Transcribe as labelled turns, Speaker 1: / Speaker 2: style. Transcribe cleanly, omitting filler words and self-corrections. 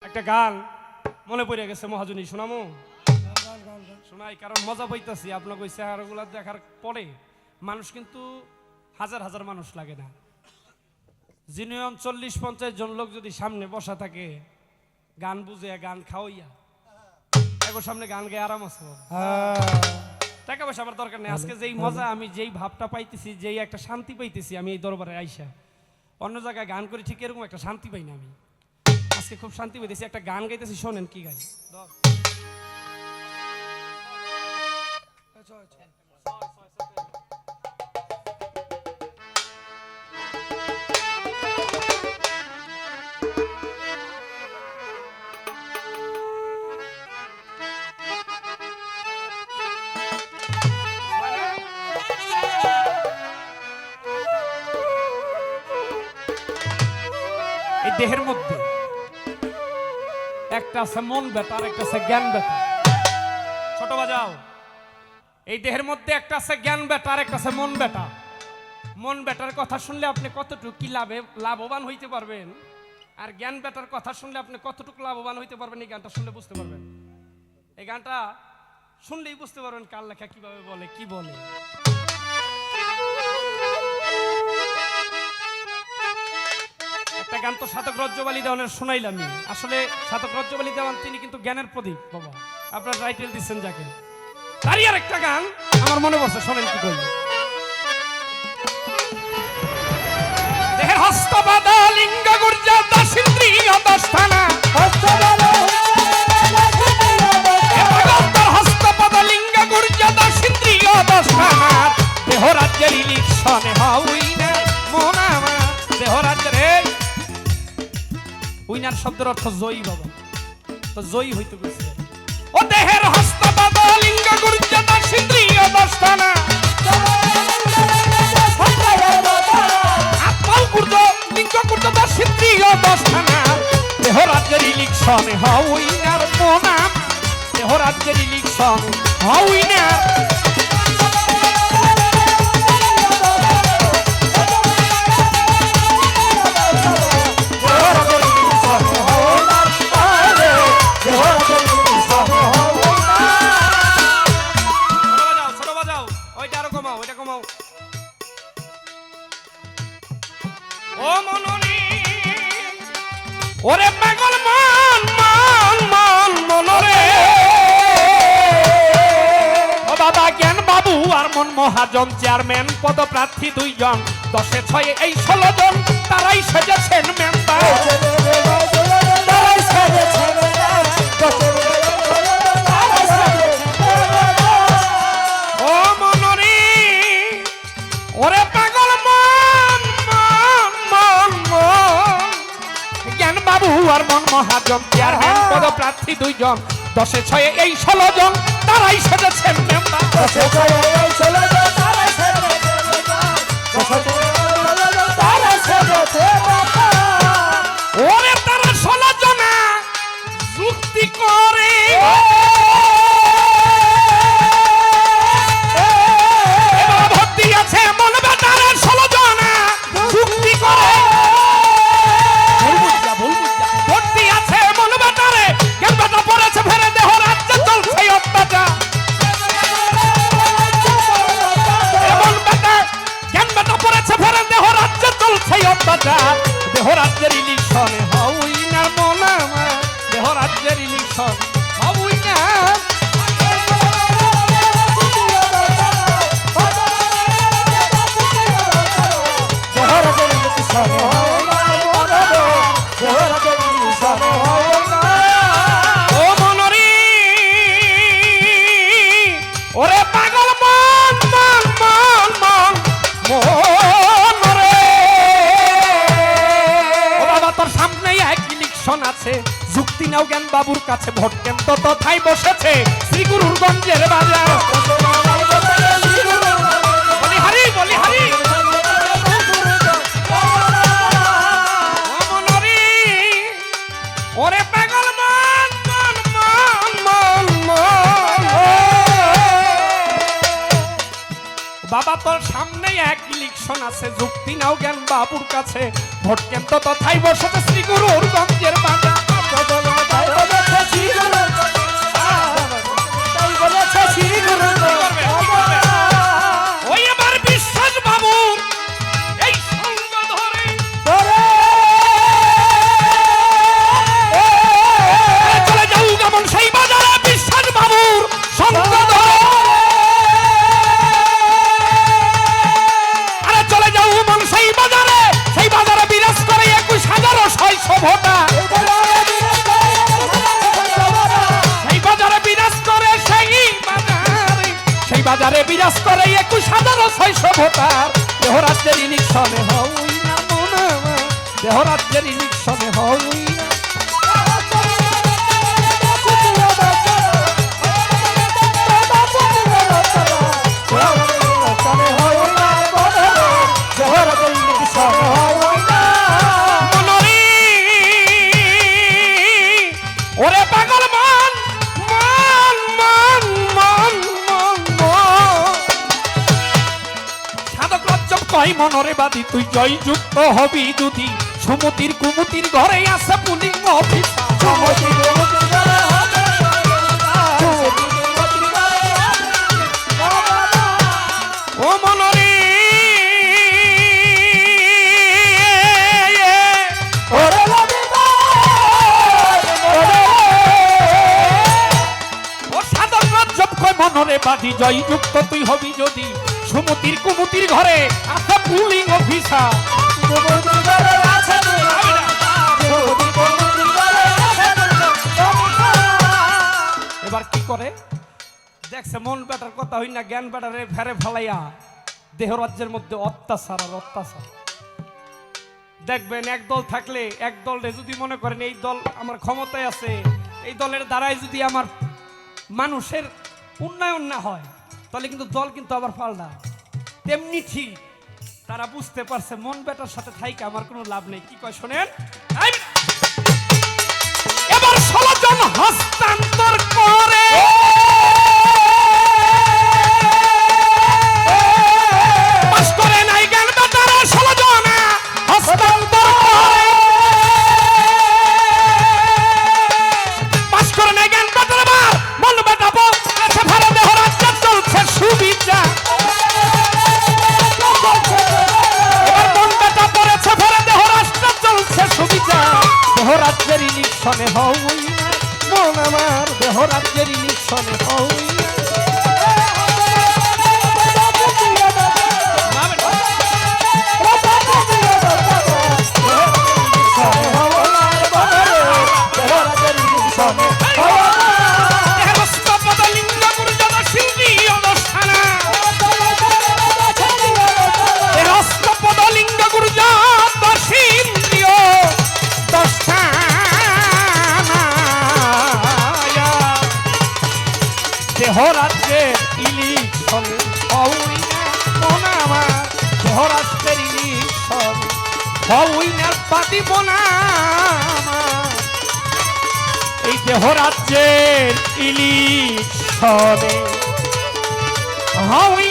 Speaker 1: একটা গান মনে পড়ে গেছে মহাজনী, শোনামো? শোনাই, কারণ মজা পাইতেছি। আপনাকে ওই চেহারাগুলো দেখার পরে মানুষ কিন্তু হাজার হাজার মানুষ লাগে না, জিনিয়ম 40-50 জন লোক যদি সামনে বসা থাকে, গান বুঝে গান খাওয়াইয়া একর সামনে গান গেয়ে আরাম আছে। টাকা পয়সা আমার দরকার নেই। আজকে যেই মজা, আমি যেই ভাবটা পাইতেছি, যেই একটা শান্তি পাইতেছি আমি এই দরবারে আইসা, অন্য জায়গায় গান করি ঠিক এরকম একটা শান্তি পাই না। আমি আজকে খুব শান্তি পাইতেছি। একটা গান গাইতেছি, শোনেন কি গাই। এই দেহের মধ্যে একটা আছে মন বেটা, আর একটা আছে জ্ঞান বেটা। ছোট বাজাও। এই দেহের মধ্যে একটা আছে জ্ঞান বেটা, আর একটা আছে মন বেটা। মন বেটার কথা শুনলে আপনি কতটুকু কি লাভবান হইতে পারবেন, আর জ্ঞান বেটার কথা শুনলে আপনি কতটুকু লাভবান হইতে পারবেন, এই গানটা শুনলে বুঝতে পারবেন। এই গানটা শুনলেই বুঝতে পারবেন কার লেখা, কিভাবে বলে, কি বলে। একটা গান তো সাধক রজ্জবালী দেওয়ানের শোনাইলাম। আসলে সাধক রজ্জবালী দেওয়ান তিনি কিন্তু জ্ঞানের প্রদীপ বাবা, আপনার টাইটেল দিচ্ছেন যাকে। তারই আর একটা গান আমার মনে পড়ছে, শোনেন কি করি। দেহের হস্তবাদা লিঙ্গ গুর্জা দশিন্দ্রিয় দশথানা, হস্তপদ লিঙ্গ গুর্জা দশিন্দ্রিয় দশথানা, দেহ রাজ্যের ইলিশনে হউই না মন আমার। দেহ রাজ্যের উইনার শব্দের অর্থ জয়ী বাবা, তো জয়ী হইতে গেছে। ও দেহের হস্তপদ লিঙ্গ গুর্জা দশিন্দ্রিয় দশথানা, আত্মাও গুর্জ লিঙ্গ গুর্জ দশিন্দ্রিয় দশথানা, দেহ রাজ্যের ইলিশনে হউই না মন আমার। দেহ রাজ্যের ইলিশনে হউই না। ওরে পাগল মন মন মন মনরে, ও বাবা জ্ঞান বাবু আর মন মহাজন চেয়ারম্যান পদপ্রার্থী 2 জন, 10-এ 6-এ এই 16 জন, তারাই সেজেছেন মেম্বার। ও মনরে, ওরে পাগল মন মন মন মন, জ্ঞান বাবু আর মন মহাজন চেয়ারম্যান পদপ্রার্থী 2 জন, 10-এ 6-এ এই 16 জন, তারাই সেজেছেন মেম্বার। ওরে তারা 16 জনা যুক্তি করে, ভর্তি আছে মন বেটার 16 জনা যুক্তি করে, ভর্তি আছে মন বেটারে জ্ঞান বেটা পড়েছে ফেরে, দেহ রাজ্যে চলছে অত্যাচার। মন বেটা জ্ঞান বেটা পড়েছে ফেরে, দেহ রাজ্যে চলছে অত্যাচার। দেহ রাজ্যের ইলিশনে হউই না মন আমার, দেহ রাজ্যের ইলিশন হউই না। ও মনরি, ওরে পাগল মন মন মন মন মনরে, ও বাবা তোর সামনে এক ইলেকশন আছে, যুক্তি নাও জ্ঞান বাবুর কাছে, ভোট কেন্দ্র তথায় বসেছে শ্রীগুরুর গঞ্জের বাজার। বলি হারি বলি হারি। ওরে পাগল মন মন মন মন মন, বাবা তোর সামনে এক ইলেকশন আছে, যুক্তি নাও জ্ঞান বাবুর কাছে, ভোট কেন্দ্র তথায় বসেছে শ্রীগুরুর গঞ্জের বাজার। ওই আমার বিশ্বাস বাবুর এই সঙ্গ ধরে চলে যাও কেমন সেই বাজারে বিশ্বাস বাবুর সঙ্গ ধরে আরে চলে যাও মন সেই বাজারে বিরাজ করে 21,600 ভোটা সেই বাজারে বিরাজ করে সেই বাজারে বিরাজ করে 21,600 ভোটার দেহরাজ্যের ইলেকশনে হই না মনে দেহরাজ্যের ইলেকশনে হই না ওরে পাগল মান মান মান মান মান সাধক রাজ্যম কই মনরে বাদি তুই জয়যুক্ত হবি যদি সুমতির কুমতির ঘরে আছে পুলিং অফিসার ও মনরে মনরে বাধি জয়যুক্ত তুই হবি যদি সুমতির কুমতির ঘরে আছে পুলিং অফিসার এবার কি করে দেখছে মন বেটার কথা হই না জ্ঞান বেটারে ফেরে ফেলাইয়া দেহরাজ্যের মধ্যে অত্যাচার আর অত্যাচার দেখবেন এক দল থাকলে এক দলরে যদি মনে করেন এই দল আমার ক্ষমতায় আছে এই দলের দ্বারাই যদি আমার মানুষের উন্নয়ন না হয় তাহলে কিন্তু দল কিন্তু আবার পাল্টায় তেমনি ঠিক তারা বুঝতে পারছে মন বেটার সাথে থাইকে আমার কোনো লাভ নেই কি কয় শোনেন এবার 16 জন হস্তান্তর করে পাস করে নাই জ্ঞান বেটারা 16 জন হস্তান্তর পাস করে নাই জ্ঞান বেটারা মন বেটা সুবিধা এবার মন বেটা পড়েছে ফেরে দেহরাষ্ট্র চলছে সুবিধা দেহরাজ্যের ইলেকশনে হই না মন আমার দেহরাজ্যের ইলেকশনে হই না দেহরাজ্যের ইলেকশনে হই না মন আমার দেহরাজ্যের ইলেকশনে হই না পাতিব না এই দেহরাজ্যের ইলেকশনে হই